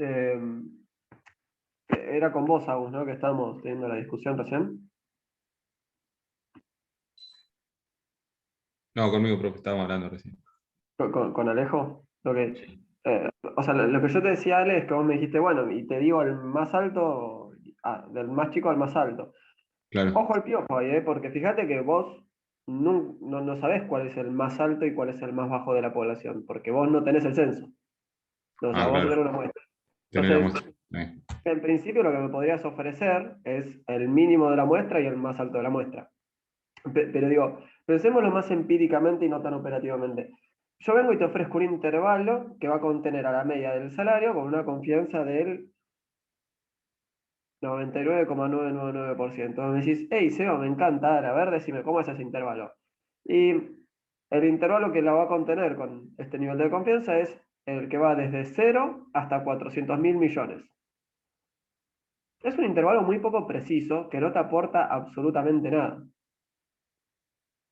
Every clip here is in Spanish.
Eh, Era con vos, Agus, ¿no? Que estábamos teniendo la discusión recién. No, conmigo, profe, estábamos hablando recién. Con Alejo. Sí, O sea, lo que yo te decía, Ale, es que vos me dijiste, bueno, y te digo el más alto, del más chico al más alto. claro. Ojo al piojo ahí, porque fíjate que vos no sabés cuál es el más alto y cuál es el más bajo de la población, porque vos no tenés el censo. O sea, Ah, vos claro. tenés una muestra. Tener la Entonces, muestra. en principio lo que me podrías ofrecer es el mínimo de la muestra y el más alto de la muestra. Pero digo, pensémoslo más empíricamente y no tan operativamente. Yo vengo y te ofrezco un intervalo que va a contener a la media del salario con una confianza del 99,999%. Me decís, hey, Seba, me encanta, a ver, decime, ¿cómo es ese intervalo? Y el intervalo que la va a contener con este nivel de confianza es el que va desde 0 hasta 400.000 millones. Es un intervalo muy poco preciso que no te aporta absolutamente nada.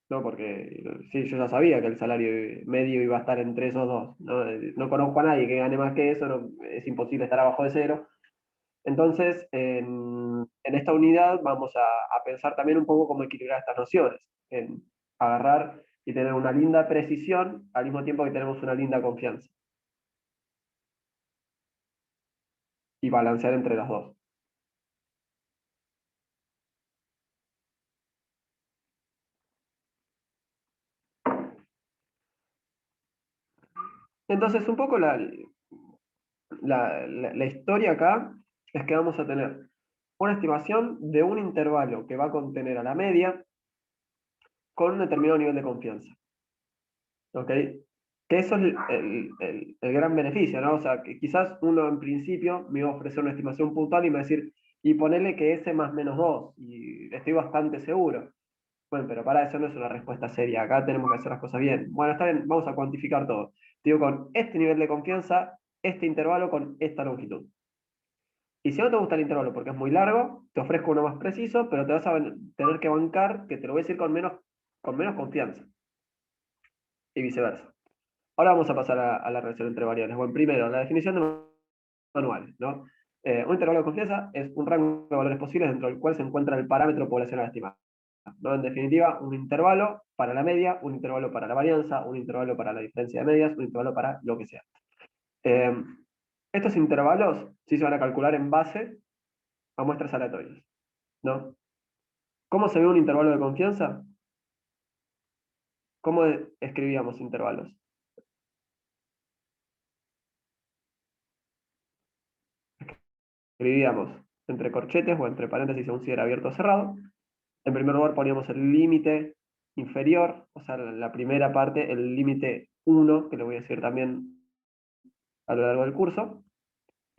No, porque sí, yo ya sabía que el salario medio iba a estar entre esos dos. No, no conozco a nadie que gane más que eso, es imposible estar abajo de cero. Entonces, en esta unidad vamos a pensar también un poco cómo equilibrar estas nociones, en agarrar y tener una linda precisión al mismo tiempo que tenemos una linda confianza y balancear entre las dos. Entonces, un poco la historia acá es que vamos a tener una estimación de un intervalo que va a contener a la media con un determinado nivel de confianza. ¿Ok? Que eso es el gran beneficio, ¿no? O sea, que quizás uno en principio me iba a ofrecer una estimación puntual y me va a decir, y ponerle que ese más menos 2 y estoy bastante seguro. Bueno, pero para eso no es una respuesta seria, acá tenemos que hacer las cosas bien. Bueno, está bien, vamos a cuantificar todo. Digo, con este nivel de confianza, este intervalo con esta longitud. Y si no te gusta el intervalo porque es muy largo, te ofrezco uno más preciso, pero te vas a tener que bancar que te lo voy a decir con menos confianza y viceversa. Ahora vamos a pasar a la relación entre variables. Bueno, primero, la definición de manual, ¿no? Un intervalo de confianza es un rango de valores posibles dentro del cual se encuentra el parámetro poblacional estimado, ¿no? En definitiva, un intervalo para la media, un intervalo para la varianza, un intervalo para la diferencia de medias, un intervalo para lo que sea. Eh, Estos intervalos sí se van a calcular en base a muestras aleatorias, ¿no? ¿Cómo se ve un intervalo de confianza? ¿Cómo escribíamos intervalos? Escribíamos entre corchetes o entre paréntesis según si era abierto o cerrado. En primer lugar poníamos el límite inferior, o sea, la primera parte, el límite 1, que le voy a decir también a lo largo del curso.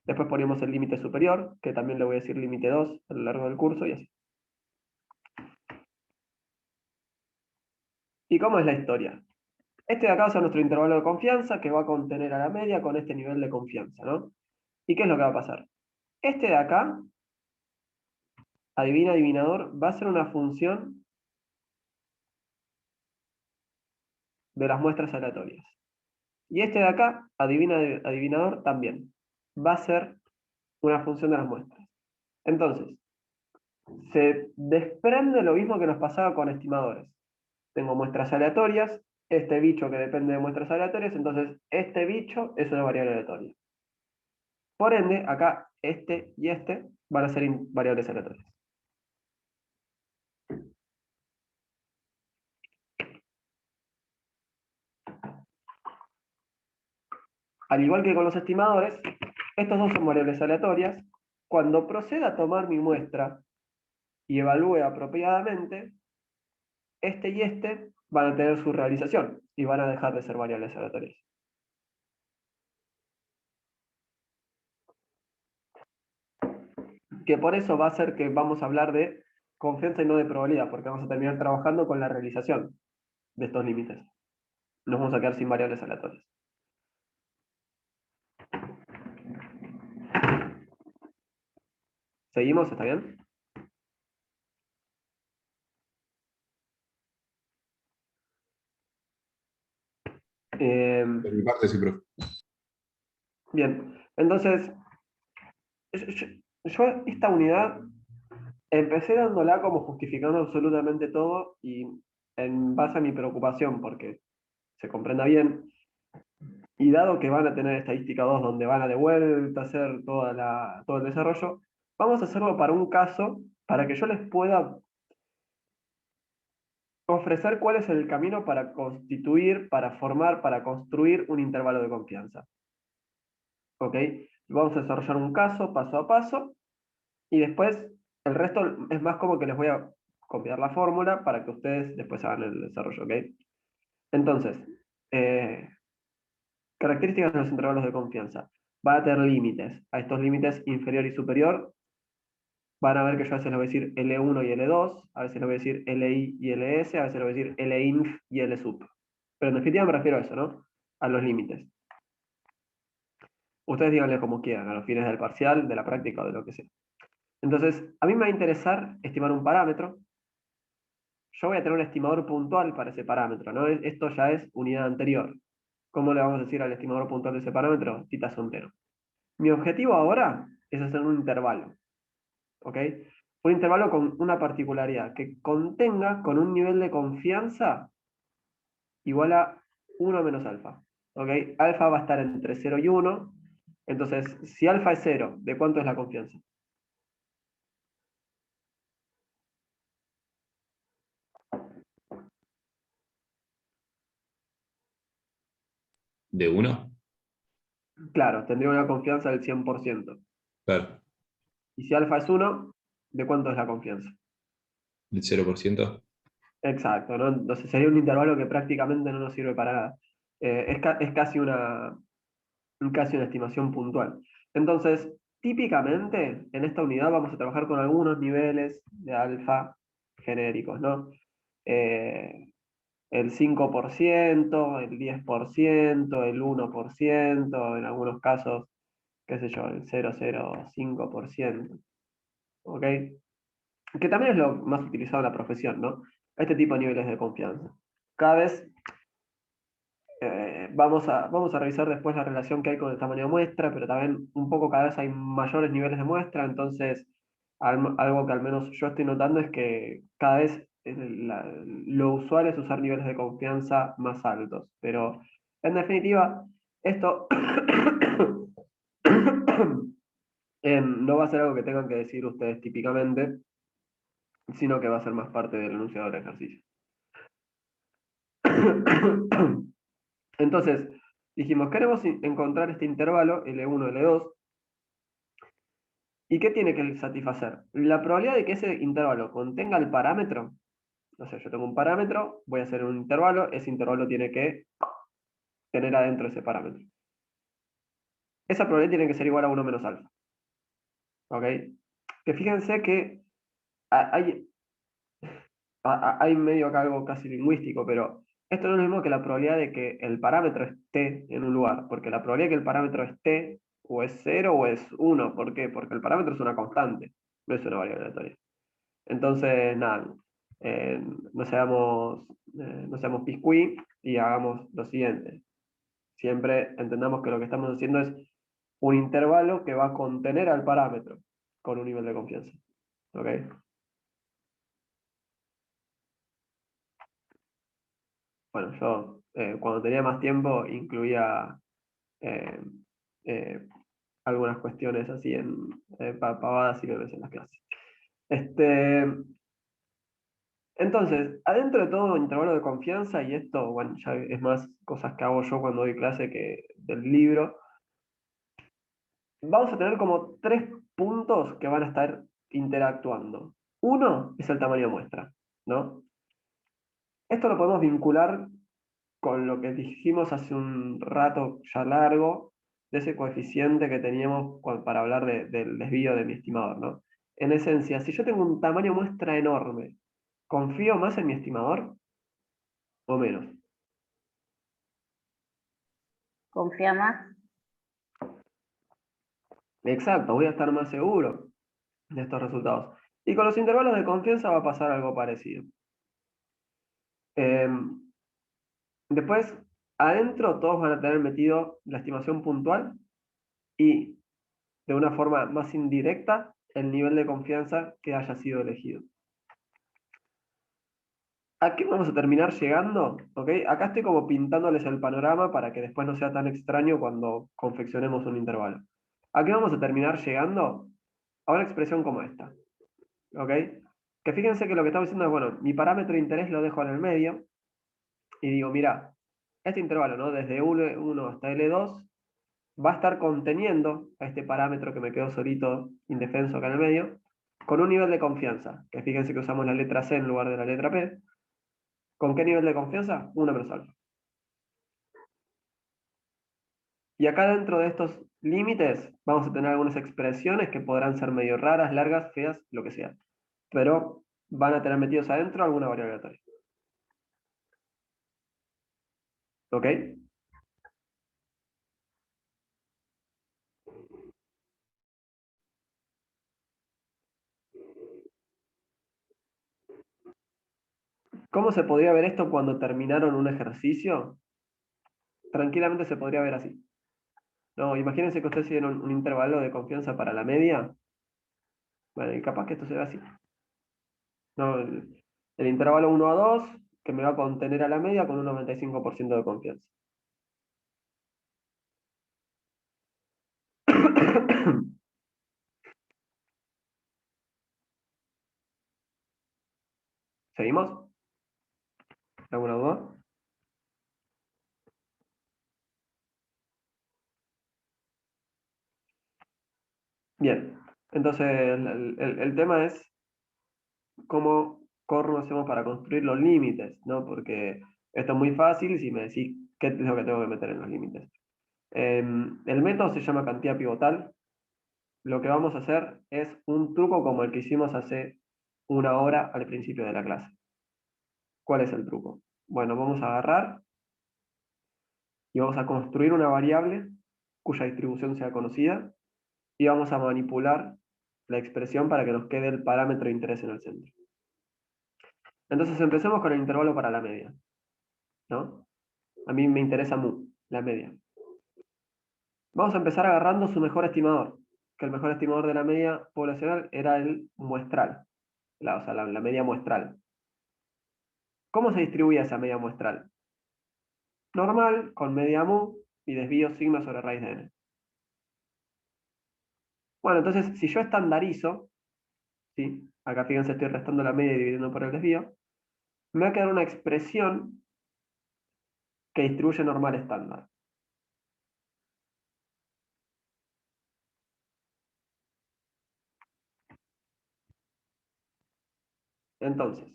Después poníamos el límite superior, que también le voy a decir límite 2 a lo largo del curso, y así. ¿Y cómo es la historia? Este de acá va a ser nuestro intervalo de confianza, que va a contener a la media con este nivel de confianza, ¿no? ¿Y qué es lo que va a pasar? Este de acá, adivina, adivinador, va a ser una función de las muestras aleatorias. Y este de acá, adivina, adivinador, también. Va a ser una función de las muestras. Entonces, se desprende lo mismo que nos pasaba con estimadores. Tengo muestras aleatorias, este bicho que depende de muestras aleatorias, entonces este bicho es una variable aleatoria. Por ende, acá este y este van a ser variables aleatorias. Al igual que con los estimadores, estos dos son variables aleatorias. Cuando proceda a tomar mi muestra y evalúe apropiadamente, este y este van a tener su realización y van a dejar de ser variables aleatorias. Que por eso va a ser que vamos a hablar de confianza y no de probabilidad, porque vamos a terminar trabajando con la realización de estos límites. Nos vamos a quedar sin variables aleatorias. ¿Seguimos? ¿Está bien? Eh, Por mi parte, sí, profe. Bien, entonces yo esta unidad empecé dándola como justificando absolutamente todo y en base a mi preocupación, porque se comprenda bien, y dado que van a tener estadística 2 donde van a de vuelta a hacer todo el desarrollo, vamos a hacerlo para un caso, para que yo les pueda ofrecer cuál es el camino para constituir, para formar, para construir un intervalo de confianza. ¿Ok? Vamos a desarrollar un caso paso a paso y después el resto es más como que les voy a copiar la fórmula para que ustedes después hagan el desarrollo. ¿Ok? Entonces, eh, características de los intervalos de confianza. Van a tener límites. A estos límites inferior y superior van a ver que yo a veces les voy a decir L1 y L2, a veces les voy a decir LI y LS, a veces les voy a decir LINF y LSUP. Pero en definitiva me refiero a eso, ¿no? A los límites. Ustedes díganle como quieran, a los fines del parcial, de la práctica o de lo que sea. Entonces, a mí me va a interesar estimar un parámetro. Yo voy a tener un estimador puntual para ese parámetro, ¿no? Esto ya es unidad anterior. ¿Cómo le vamos a decir al estimador puntual de ese parámetro? Tita soltero. Mi objetivo ahora es hacer un intervalo, ¿ok? Un intervalo con una particularidad, que contenga con un nivel de confianza igual a 1 menos alfa, ¿ok? Alfa va a estar entre 0 y 1, entonces si alfa es 0, ¿de cuánto es la confianza? ¿De uno? Claro, tendría una confianza del 100%. Claro. Y si alfa es 1, ¿de cuánto es la confianza? ¿Del 0%? Exacto, ¿no? Entonces sería un intervalo que prácticamente no nos sirve para nada. Es casi una estimación puntual. Entonces, típicamente en esta unidad vamos a trabajar con algunos niveles de alfa genéricos, ¿no? Eh, el 5%, el 10%, el 1%, en algunos casos, qué sé yo, el 0,05%. ¿Ok? Que también es lo más utilizado en la profesión, ¿no? Este tipo de niveles de confianza. Cada vez vamos a revisar después la relación que hay con el tamaño de muestra, pero también un poco cada vez hay mayores niveles de muestra, entonces algo que al menos yo estoy notando es que cada vez lo usual es usar niveles de confianza más altos, pero en definitiva, esto no va a ser algo que tengan que decir ustedes típicamente, sino que va a ser más parte del enunciado del ejercicio. Entonces, dijimos, queremos encontrar este intervalo, L1, L2, ¿y qué tiene que satisfacer? La probabilidad de que ese intervalo contenga el parámetro, no sé, yo tengo un parámetro, voy a hacer un intervalo, ese intervalo tiene que tener adentro ese parámetro. Esa probabilidad tiene que ser igual a 1 menos alfa. ¿Ok? Que fíjense que hay, hay medio acá algo casi lingüístico, pero esto no es lo mismo que la probabilidad de que el parámetro esté en un lugar, porque la probabilidad de que el parámetro esté o es 0 o es 1. ¿Por qué? Porque el parámetro es una constante, no es una variable aleatoria. Entonces, nada, eh, no seamos, no seamos piscuí y hagamos lo siguiente. Siempre entendamos que lo que estamos haciendo es un intervalo que va a contener al parámetro con un nivel de confianza. ¿Ok? Bueno, yo cuando tenía más tiempo incluía eh, eh, algunas cuestiones así en pavadas y memes en las clases. Este, entonces, adentro de todo intervalo de confianza, y esto, bueno, ya es más cosas que hago yo cuando doy clase que del libro, vamos a tener como 3 puntos que van a estar interactuando. Uno es el tamaño de muestra, ¿no? Esto lo podemos vincular con lo que dijimos hace un rato ya largo, de ese coeficiente que teníamos para hablar del desvío de mi estimador, ¿no? En esencia, si yo tengo un tamaño de muestra enorme, ¿confío más en mi estimador o menos? Confía más. Exacto, voy a estar más seguro de estos resultados. Y con los intervalos de confianza va a pasar algo parecido. Después, adentro todos van a tener metido la estimación puntual y de una forma más indirecta el nivel de confianza que haya sido elegido. ¿A qué vamos a terminar llegando? ¿Ok? Acá estoy como pintándoles el panorama para que después no sea tan extraño cuando confeccionemos un intervalo. ¿A qué vamos a terminar llegando? A una expresión como esta. ¿Ok? Que fíjense que lo que estamos diciendo es, bueno, mi parámetro de interés lo dejo en el medio y digo, mira, este intervalo, ¿no? Desde L1 hasta L2 va a estar conteniendo a este parámetro que me quedó solito, indefenso acá en el medio, con un nivel de confianza, que fíjense que usamos la letra C en lugar de la letra P. ¿Con qué nivel de confianza? 1 menos alfa. Y acá dentro de estos límites vamos a tener algunas expresiones que podrán ser medio raras, largas, feas, lo que sea. Pero van a tener metidos adentro alguna variable aleatoria. ¿Ok? ¿Cómo se podría ver esto cuando terminaron un ejercicio? Tranquilamente se podría ver así. No, imagínense que ustedes tienen un intervalo de confianza para la media. Bueno, y capaz que esto se ve así. No, el intervalo 1 a 2, que me va a contener a la media con un 95% de confianza. ¿Seguimos? ¿Alguna duda? Bien. Entonces, el tema es cómo hacemos para construir los límites, ¿no? Porque esto es muy fácil si me decís qué es lo que tengo que meter en los límites. El método se llama cantidad pivotal. Lo que vamos a hacer es un truco como el que hicimos hace una hora al principio de la clase. ¿Cuál es el truco? Bueno, vamos a agarrar y vamos a construir una variable cuya distribución sea conocida y vamos a manipular la expresión para que nos quede el parámetro de interés en el centro. Entonces empecemos con el intervalo para la media, ¿no? A mí me interesa mu, la media. Vamos a empezar agarrando su mejor estimador, que el mejor estimador de la media poblacional era el muestral, o sea, la media muestral. ¿Cómo se distribuye esa media muestral? Normal, con media mu y desvío sigma sobre raíz de n. Bueno, entonces, si yo estandarizo, ¿sí? Acá fíjense, estoy restando la media y dividiendo por el desvío, me va a quedar una expresión que distribuye normal estándar. Entonces,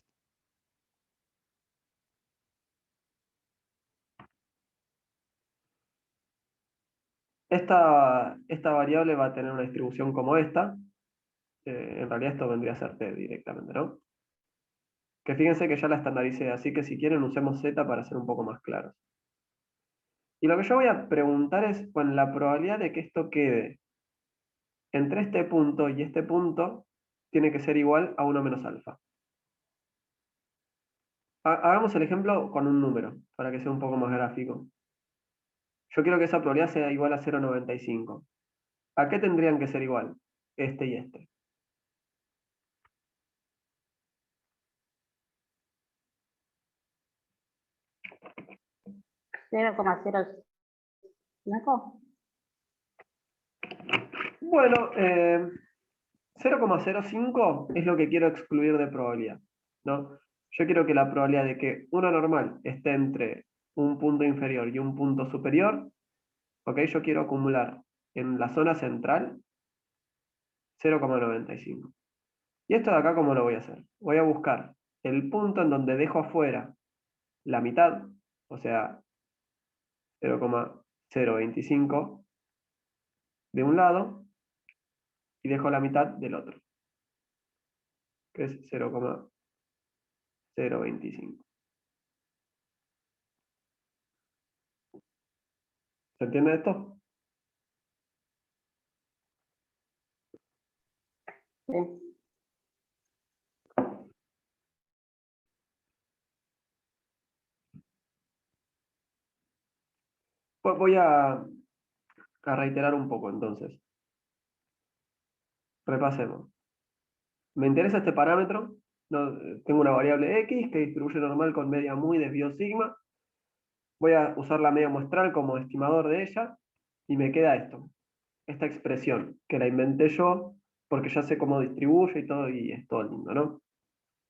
esta variable va a tener una distribución como esta. En realidad esto vendría a ser t directamente, ¿no? Que fíjense que ya la estandaricé, así que si quieren usemos z para ser un poco más claros. Y lo que yo voy a preguntar es, bueno, la probabilidad de que esto quede entre este punto y este punto tiene que ser igual a 1 menos alfa. Hagamos el ejemplo con un número, para que sea un poco más gráfico. Yo quiero que esa probabilidad sea igual a 0,95. ¿A qué tendrían que ser igual? Este y este. 0,05. Bueno, 0,05 es lo que quiero excluir de probabilidad, ¿no? Yo quiero que la probabilidad de que una normal esté entre un punto inferior y un punto superior, ¿ok? Yo quiero acumular en la zona central 0,95. ¿Y esto de acá cómo lo voy a hacer? Voy a buscar el punto en donde dejo afuera la mitad, o sea, 0,025 de un lado, y dejo la mitad del otro, que es 0,025. ¿Se entiende esto? Sí. Pues voy a reiterar un poco entonces. repasemos. Me interesa este parámetro. No, tengo una variable x que distribuye normal con media mu y desvío sigma. Voy a usar la media muestral como estimador de ella. Y me queda esto. Esta expresión, que la inventé yo, porque ya sé cómo distribuye y todo, y es todo lindo, ¿no?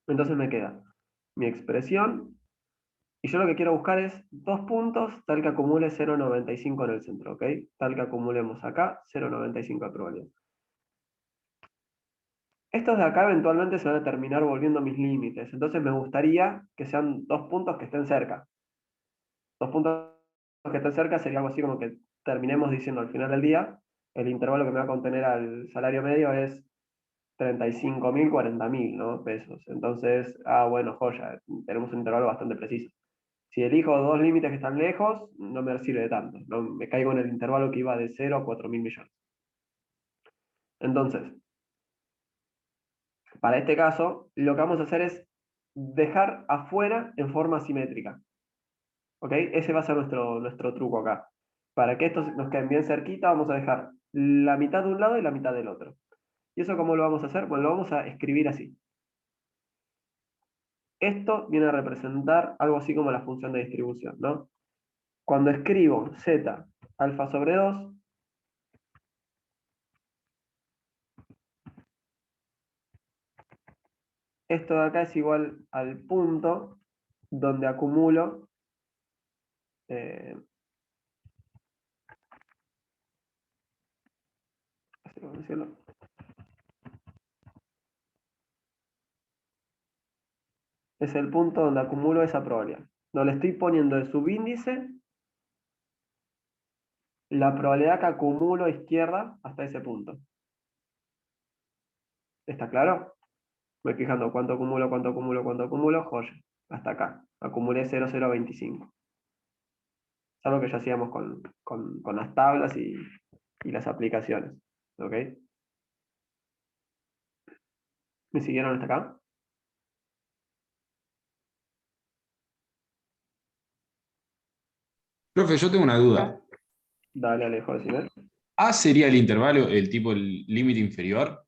Entonces me queda mi expresión. Y yo lo que quiero buscar es 2 puntos, tal que acumule 0,95 en el centro, ¿ok? Tal que acumulemos acá 0,95 de probabilidad. Estos de acá eventualmente se van a terminar volviendo mis límites, entonces me gustaría que sean 2 puntos que estén cerca. 2 puntos que estén cerca sería algo así como que terminemos diciendo al final del día, el intervalo que me va a contener al salario medio es 35.000, 40.000, ¿no? Pesos. Entonces, bueno, joya, tenemos un intervalo bastante preciso. Si elijo 2 límites que están lejos, no me sirve de tanto. ¿No? Me caigo en el intervalo que iba de 0 a 4.000 millones. Entonces, para este caso, lo que vamos a hacer es dejar afuera en forma simétrica. ¿Ok? Ese va a ser nuestro truco acá. Para que estos nos queden bien cerquita, vamos a dejar la mitad de un lado y la mitad del otro. ¿Y eso cómo lo vamos a hacer? Bueno, lo vamos a escribir así. Esto viene a representar algo así como la función de distribución, ¿no? Cuando escribo z alfa sobre 2, esto de acá es igual al punto donde acumulo así como decirlo, es el punto donde acumulo esa probabilidad. No le estoy poniendo de subíndice la probabilidad que acumulo a izquierda hasta ese punto. ¿Está claro? Voy fijando cuánto acumulo, cuánto acumulo, cuánto acumulo, joya. Hasta acá. Acumulé 0,025. Es algo que ya hacíamos con las tablas y las aplicaciones. ¿Ok? ¿Me siguieron hasta acá? Profe, yo tengo una duda. Dale, Alejo, decime. ¿A sería el intervalo el tipo el límite inferior?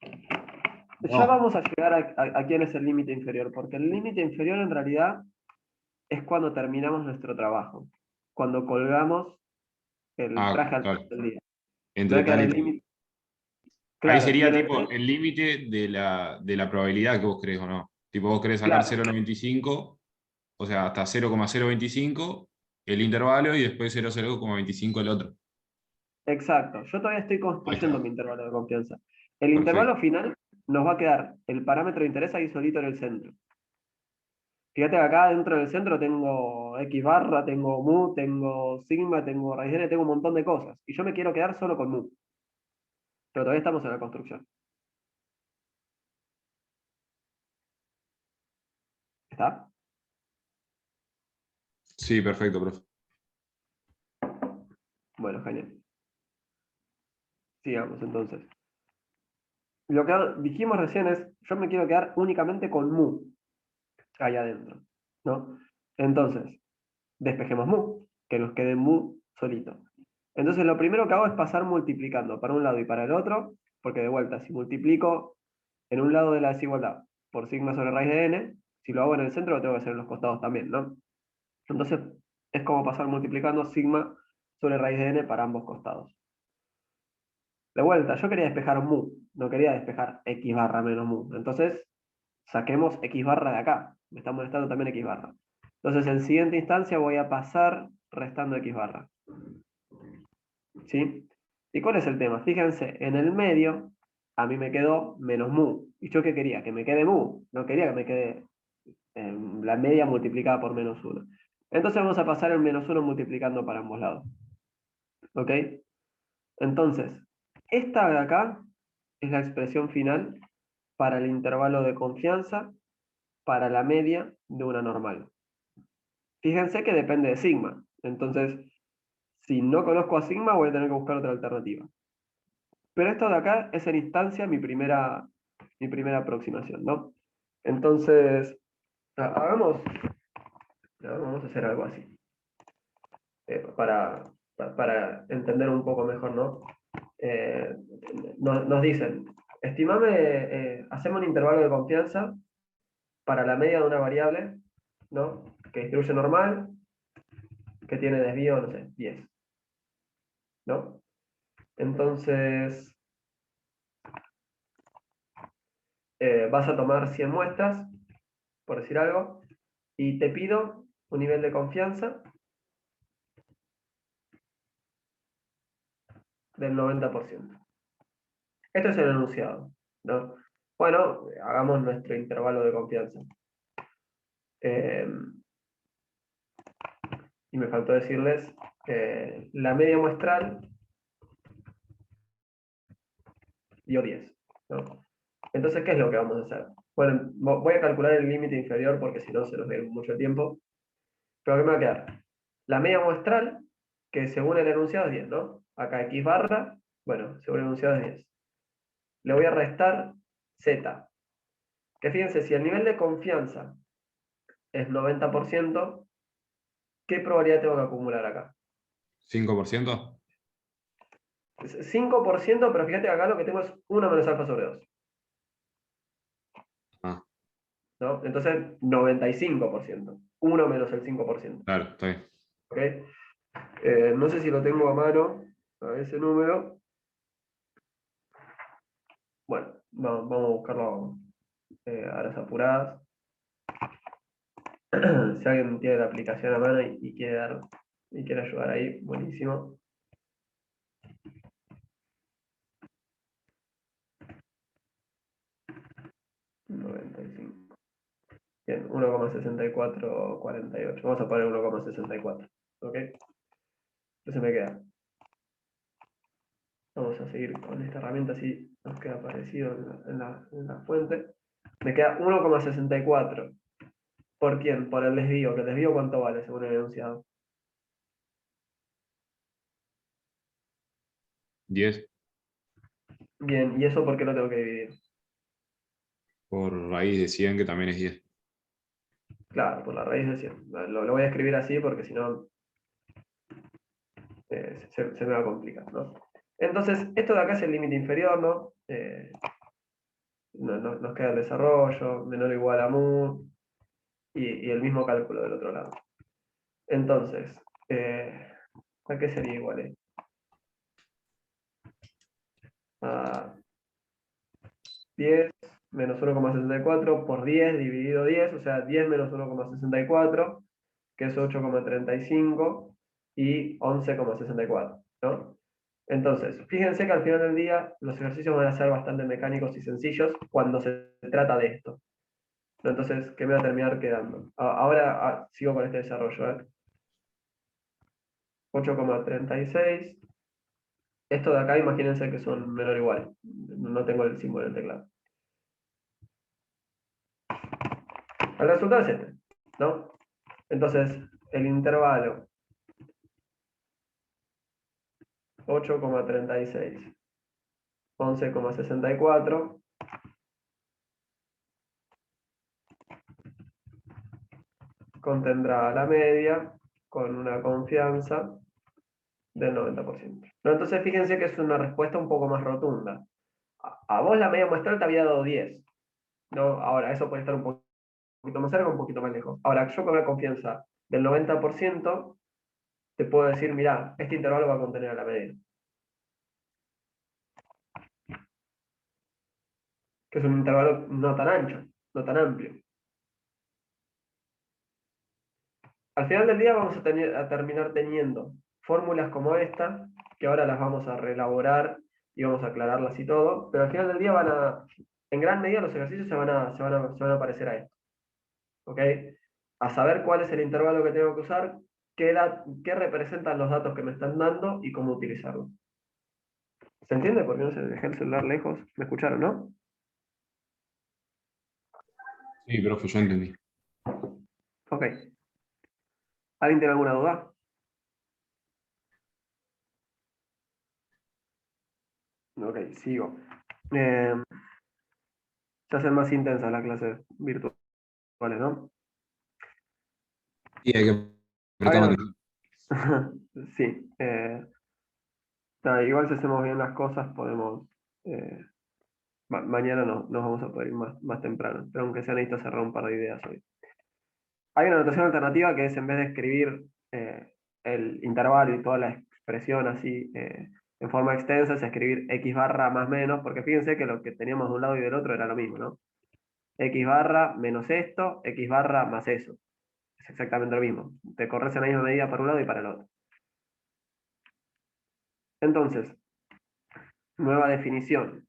Ya No. vamos a llegar a quién es el límite inferior, porque el límite inferior en realidad es cuando terminamos nuestro trabajo, cuando colgamos el Ah, traje al claro. final del día. Va Entre a quedar tal y el tal. límite, Ahí claro, y sería en el tipo el límite de la probabilidad que vos crees o no. Tipo, vos querés sacar claro, 0,95, o sea, hasta 0,025 el intervalo y después 0,025 el otro. exacto. Yo todavía estoy Ahí construyendo está. mi intervalo de confianza. El intervalo Perfecto. final nos va a quedar el parámetro de interés ahí solito en el centro. Fíjate que acá dentro del centro tengo X barra, tengo mu, tengo sigma, tengo raíz de n, tengo un montón de cosas. Y yo me quiero quedar solo con mu. Pero todavía estamos en la construcción. ¿Está? Sí, perfecto, profe. Bueno, genial. Sigamos entonces. Lo que dijimos recién es, yo me quiero quedar únicamente con mu ahí adentro, ¿no? Entonces, despejemos mu, que nos quede mu solito. Entonces, lo primero que hago es pasar multiplicando para un lado y para el otro, porque de vuelta, si multiplico en un lado de la desigualdad por sigma sobre raíz de n, si lo hago en el centro, lo tengo que hacer en los costados también, ¿no? Entonces, es como pasar multiplicando sigma sobre raíz de n para ambos costados. De vuelta, yo quería despejar mu, no quería despejar x barra menos mu. Entonces, saquemos x barra de acá. Me está molestando también x barra. Entonces, en siguiente instancia voy a pasar restando x barra. ¿Sí? ¿Y cuál es el tema? Fíjense, en el medio a mí me quedó menos mu. ¿Y yo qué quería? Que me quede mu. No quería que me quede la media multiplicada por menos 1. Entonces vamos a pasar el menos 1 multiplicando para ambos lados. ¿Ok? Entonces, esta de acá es la expresión final para el intervalo de confianza para la media de una normal. Fíjense que depende de sigma. Entonces, si no conozco a sigma, voy a tener que buscar otra alternativa. Pero esto de acá es en instancia mi primera aproximación, ¿no? Entonces, vamos a hacer algo así. Para entender un poco mejor, ¿no? nos dicen, estimame, hacemos un intervalo de confianza para la media de una variable, ¿no? Que distribuye normal, que tiene desvío, no sé, 10, ¿no? Entonces, vas a tomar 100 muestras, por decir algo, y te pido un nivel de confianza del 90%. Esto es el enunciado, ¿no? Bueno, hagamos nuestro intervalo de confianza. Y me faltó decirles, la media muestral dio 10, ¿no? Entonces, ¿qué es lo que vamos a hacer? Bueno, voy a calcular el límite inferior porque si no se nos ve mucho tiempo. Pero ¿qué me va a quedar? La media muestral, que según el enunciado es 10, ¿no? Acá x barra, bueno, según el enunciado es 10. Le voy a restar z. Que fíjense, si el nivel de confianza es 90%, ¿qué probabilidad tengo que acumular acá? 5%. 5%, pero fíjate que acá lo que tengo es 1 menos alfa sobre 2. Ah, ¿No? Entonces, 95%. 1 menos el 5%. claro, está bien. ¿Ok? No sé si lo tengo a mano, a ese número. Bueno, vamos a buscarlo a las apuradas. Si alguien tiene la aplicación a mano y quiere ayudar ahí, buenísimo. Bien, 1,6448. Vamos a poner 1,64. ¿Ok? Entonces me queda. Vamos a seguir con esta herramienta, así nos queda parecido en la fuente. Me queda 1,64. ¿Por quién? Por el desvío. ¿Que el desvío cuánto vale según el enunciado? 10 Bien, ¿y eso por qué lo tengo que dividir? por raíz de 100, que también es 10. Claro, por la raíz de 100. Lo voy a escribir así porque si no se me va a complicar, ¿no? Entonces, esto de acá es el límite inferior, ¿no? Nos queda el desarrollo, menor o igual a mu, y el mismo cálculo del otro lado. Entonces, ¿a qué sería igual? A 10 menos 1,64 por 10 dividido 10, o sea, 10 menos 1,64, que es 8,35 y 11,64, ¿no? Entonces, fíjense que al final del día los ejercicios van a ser bastante mecánicos y sencillos cuando se trata de esto. Entonces, ¿qué me va a terminar quedando? Ahora sigo con este desarrollo. 8,36. Esto de acá, imagínense que son menor o igual. No tengo el símbolo en el teclado. El resultado es este, ¿no? Entonces, el intervalo 8,36, 11,64 contendrá la media con una confianza del 90%. Pero entonces fíjense que es una respuesta un poco más rotunda. A vos la media muestral te había dado 10, ¿no? Ahora, eso puede estar un poquito más cerca o un poquito más lejos. Ahora, yo con una confianza del 90% te puedo decir, mira, este intervalo va a contener a la media. Que es un intervalo no tan ancho, no tan amplio. Al final del día vamos a terminar teniendo fórmulas como esta, que ahora las vamos a reelaborar y vamos a aclararlas y todo, pero al final del día en gran medida los ejercicios se van a parecer a esto. ¿Ok? A saber cuál es el intervalo que tengo que usar, qué representan los datos que me están dando y cómo utilizarlos. ¿Se entiende? Porque no se dejé el celular lejos. ¿Me escucharon, no? Sí, profe, yo entendí. Ok. ¿Alguien tiene alguna duda? Ok, sigo. Se hacen más intensas las clases virtuales, ¿no? Y hay que prestar Hagan- atención. Sí. Igual si hacemos bien las cosas, podemos Mañana no vamos a poder ir más temprano, pero aunque sea necesito cerrar un par de ideas hoy. Hay una notación alternativa que es, en vez de escribir el intervalo y toda la expresión así en forma extensa, es escribir x barra más menos, porque fíjense que lo que teníamos de un lado y del otro era lo mismo, ¿no? X barra menos esto, x barra más eso. Es exactamente lo mismo. Te corres en la misma medida para un lado y para el otro. Entonces, nueva definición.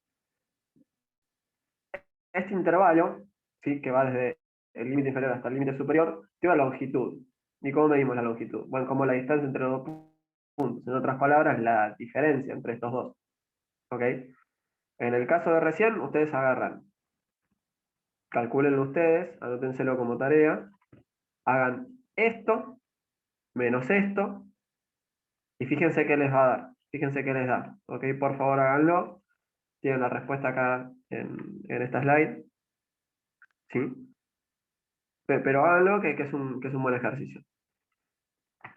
Este intervalo, ¿sí?, que va desde el límite inferior hasta el límite superior, tiene una longitud. ¿Y cómo medimos la longitud? Bueno, como la distancia entre los dos puntos. En otras palabras, la diferencia entre estos dos. ¿Ok? En el caso de recién, ustedes agarran, calcúlenlo ustedes, anótenselo como tarea, hagan esto menos esto, y fíjense qué les va a dar. Fíjense qué les da. ¿Ok? Por favor, háganlo. Tienen la respuesta acá en esta slide. ¿Sí? Pero háganlo, que es un buen ejercicio.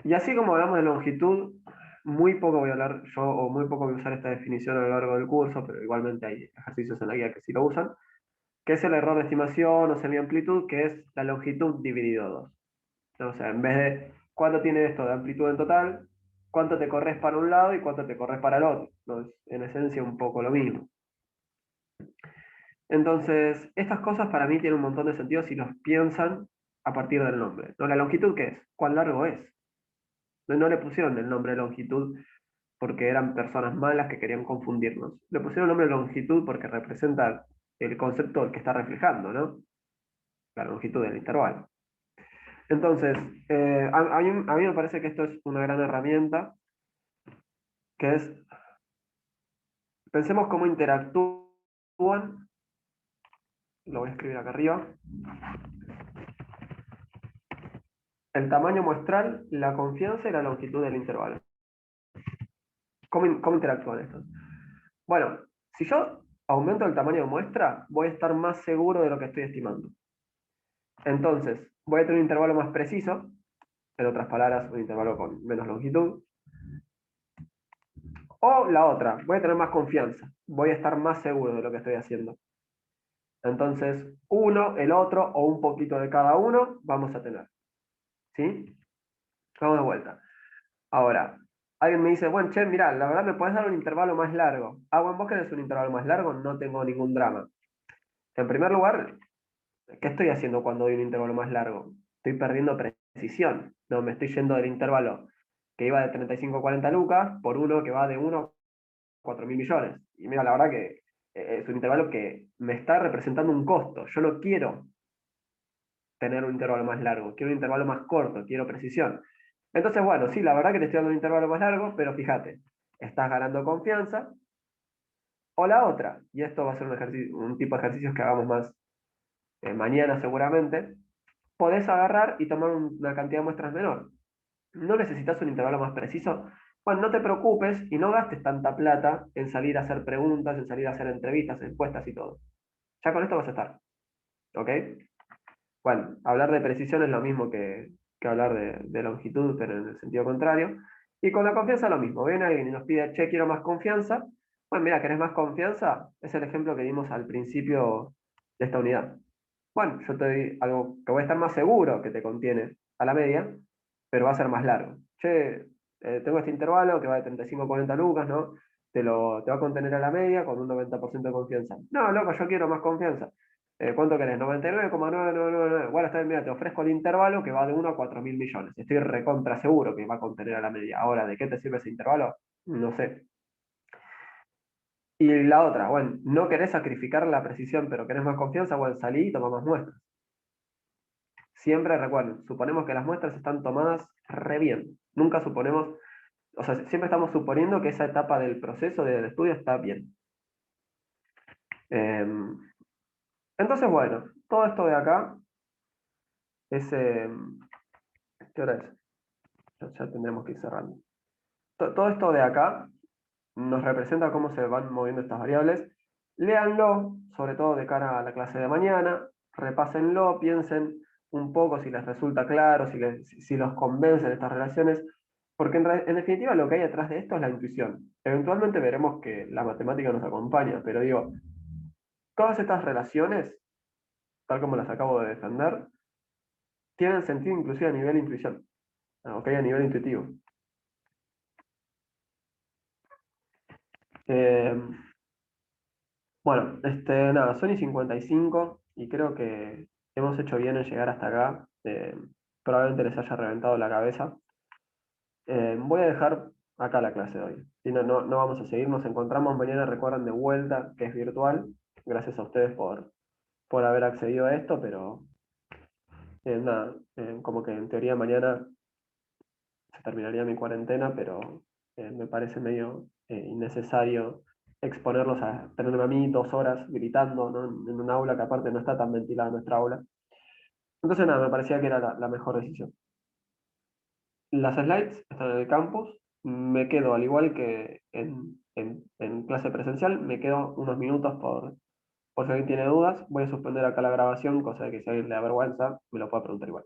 Y así como hablamos de longitud, muy poco voy a hablar yo, o muy poco voy a usar esta definición a lo largo del curso, pero igualmente hay ejercicios en la guía que sí lo usan, que es el error de estimación o semiamplitud, que es la longitud dividido 2. O sea, en vez de cuánto tiene esto de amplitud en total, cuánto te corres para un lado y cuánto te corres para el otro. ¿No? Es en esencia un poco lo mismo. Entonces, estas cosas para mí tienen un montón de sentido si los piensan a partir del nombre. ¿No? ¿La longitud qué es? ¿Cuán largo es? No le pusieron el nombre de longitud porque eran personas malas que querían confundirnos. Le pusieron el nombre de longitud porque representa el concepto que está reflejando, ¿no? La longitud del intervalo. Entonces, a mí me parece que esto es una gran herramienta, que es, pensemos cómo interactúan, lo voy a escribir acá arriba, el tamaño muestral, la confianza y la longitud del intervalo. ¿Cómo interactúan estos? Bueno, si yo aumento el tamaño de muestra, voy a estar más seguro de lo que estoy estimando. Entonces, voy a tener un intervalo más preciso, en otras palabras, un intervalo con menos longitud. O la otra, voy a tener más confianza, voy a estar más seguro de lo que estoy haciendo. Entonces, uno, el otro, o un poquito de cada uno, vamos a tener. ¿Sí? Vamos de vuelta. Ahora, alguien me dice, bueno, che, mirá, la verdad me puedes dar un intervalo más largo. Ah, bueno, vos querés un intervalo más largo, no tengo ningún drama. En primer lugar, ¿qué estoy haciendo cuando doy un intervalo más largo? Estoy perdiendo precisión. No, me estoy yendo del intervalo que iba de 35 a 40 lucas por uno que va de 1 a 4.000 millones. Y mira, la verdad que es un intervalo que me está representando un costo. Yo no quiero tener un intervalo más largo, quiero un intervalo más corto, quiero precisión. Entonces, bueno, sí, la verdad que te estoy dando un intervalo más largo, pero fíjate, estás ganando confianza. O la otra, y esto va a ser un tipo de ejercicios que hagamos más mañana seguramente, podés agarrar y tomar una cantidad de muestras menor. ¿No necesitas un intervalo más preciso? Bueno, no te preocupes y no gastes tanta plata en salir a hacer preguntas, en salir a hacer entrevistas, encuestas y todo. Ya con esto vas a estar. ¿Ok? Bueno, hablar de precisión es lo mismo que hablar de longitud, pero en el sentido contrario. Y con la confianza lo mismo. Viene alguien y nos pide, che, quiero más confianza. Bueno, mira, ¿querés más confianza? Es el ejemplo que dimos al principio de esta unidad. Bueno, yo te doy algo que voy a estar más seguro que te contiene a la media, pero va a ser más largo. Che, tengo este intervalo que va de 35 a 40 lucas, ¿no? Te va a contener a la media con un 90% de confianza. No, loco, yo quiero más confianza. ¿Cuánto querés? 99,9999. Bueno, está bien, mira, te ofrezco el intervalo que va de 1 a 4.000 millones. Estoy recontra seguro que va a contener a la media. Ahora, ¿de qué te sirve ese intervalo? No sé. Y la otra, bueno, no querés sacrificar la precisión, pero querés más confianza, bueno, salí y toma más muestras. Siempre recuerden, suponemos que las muestras están tomadas re bien. Nunca suponemos, o sea, siempre estamos suponiendo que esa etapa del proceso del estudio está bien. Entonces, bueno, todo esto de acá es... ¿qué hora es? Ya tendremos que ir cerrando. Todo esto de acá nos representa cómo se van moviendo estas variables. Léanlo, sobre todo de cara a la clase de mañana, repásenlo, piensen un poco si les resulta claro, si los convencen estas relaciones. Porque en definitiva lo que hay detrás de esto es la intuición. Eventualmente veremos que la matemática nos acompaña, pero digo, todas estas relaciones, tal como las acabo de defender, tienen sentido inclusive a nivel intuición, ¿ok? A nivel intuitivo. Eh, bueno, nada, son y 55 y creo que hemos hecho bien en llegar hasta acá. Probablemente les haya reventado la cabeza. Voy a dejar acá la clase de hoy. Si no, no vamos a seguir, nos encontramos mañana, recuerden, de vuelta, que es virtual. Gracias a ustedes por haber accedido a esto, pero nada, como que en teoría mañana se terminaría mi cuarentena, pero me parece medio innecesario exponerlos a tenerme a mí 2 horas gritando, ¿no? En un aula que aparte no está tan ventilada nuestra aula. Entonces nada, me parecía que era la mejor decisión. Las slides están en el campus. Me quedo, al igual que en clase presencial, me quedo unos minutos por si alguien tiene dudas. Voy a suspender acá la grabación, cosa de que si a alguien le da vergüenza, me lo pueda preguntar igual.